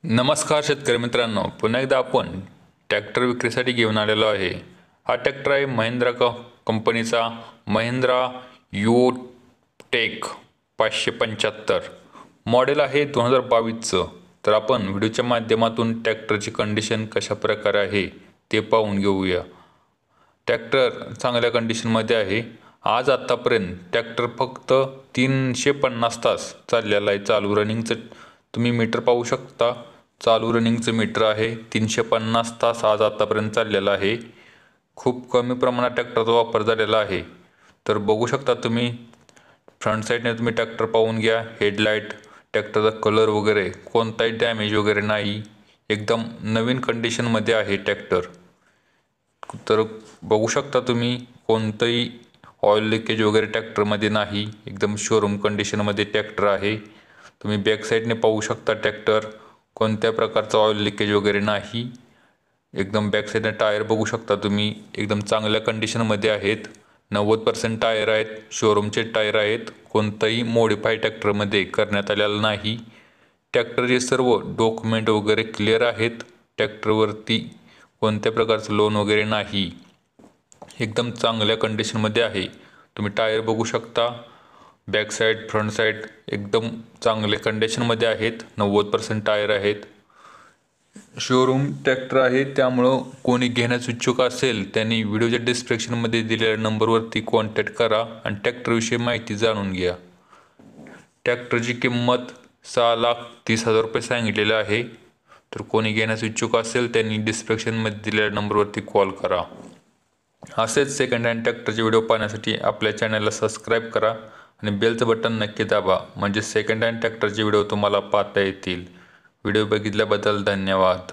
नमस्कार शेतकरी मित्रांनो, पुन्हा एकदा आपण ट्रॅक्टर विक्रीसाठी घेऊन आलेलो आहे। हा ट्रॅक्टर आहे महिंद्रा कंपनीचा महिंद्रा यूटेक 575 मॉडेल आहे 2022चं। तर आपण व्हिडिओच्या माध्यमातून ट्रॅक्टरची कंडिशन कशा प्रकारे आहे ते पाहून घेऊया। ट्रॅक्टर चांगल्या कंडिशनमध्ये आहे। आज आतापर्यंत ट्रॅक्टर फक्त 350 तास चाललेला आहे। चालू रनिंगचं तुम्ही मीटर पाहू शकता। चालू रनिंगचं मीटर आहे 350 तास आज आतापर्यंत चाललेला आहे। खूप कमी प्रमाणात ट्रॅक्टरचा वापर झालेला आहे। तर बघू शकता तुम्ही फ्रंट साईडने तुम्ही ट्रॅक्टर पाहून घ्या। हेडलाईट, ट्रॅक्टरचा कलर वगैरे कोणताही डॅमेज वगैरे नाही, एकदम नवीन कंडिशनमध्ये आहे ट्रॅक्टर। तर बघू शकता तुम्ही कोणतंही ऑइल लिकेज वगैरे ट्रॅक्टरमध्ये नाही, एकदम शोरूम कंडिशनमध्ये ट्रॅक्टर आहे। तुम्ही बॅक साईडने पाहू शकता ट्रॅक्टर कोणत्या प्रकारचा ऑइल लिकेज वगैरे नाही। एकदम बॅक साईडने टायर बघू शकता तुम्ही एकदम चांगल्या कंडिशनमध्ये आहेत। 90% टायर आहेत, शोरूमचे टायर आहेत, कोणताही मॉडिफाय ट्रॅक्टरमध्ये करण्यात आलेला नाही। ट्रॅक्टरचे सर्व डॉक्युमेंट वगैरे क्लिअर आहेत। ट्रॅक्टरवरती कोणत्या प्रकारचं लोन वगैरे नाही, एकदम चांगल्या कंडिशनमध्ये आहे। तुम्ही टायर बघू शकता, बॅक साईड फ्रंट साईड एकदम चांगल्या कंडिशनमध्ये आहेत। 90% टायर आहेत। शोरूम ट्रॅक्टर आहे, त्यामुळं कोणी घेण्यास इच्छुक असेल त्यांनी व्हिडिओच्या डिस्क्रिप्शनमध्ये दिलेल्या नंबरवरती कॉन्टॅक्ट करा आणि ट्रॅक्टरविषयी माहिती जाणून घ्या। ट्रॅक्टरची किंमत 6,30,000 रुपये सांगितलेली आहे। तर कोणी घेण्यास इच्छुक असेल त्यांनी डिस्क्रिप्शनमध्ये दिलेल्या नंबरवरती कॉल करा। असेच सेकंड हँड ट्रॅक्टरचे व्हिडिओ पाहण्यासाठी आपल्या चॅनलला सबस्क्राईब करा आणि बेलचं बटन नक्की दाबा, म्हणजे सेकंड हँड ट्रॅक्टरचे व्हिडिओ तुम्हाला पाहता येतील। व्हिडिओ बघितल्याबद्दल धन्यवाद।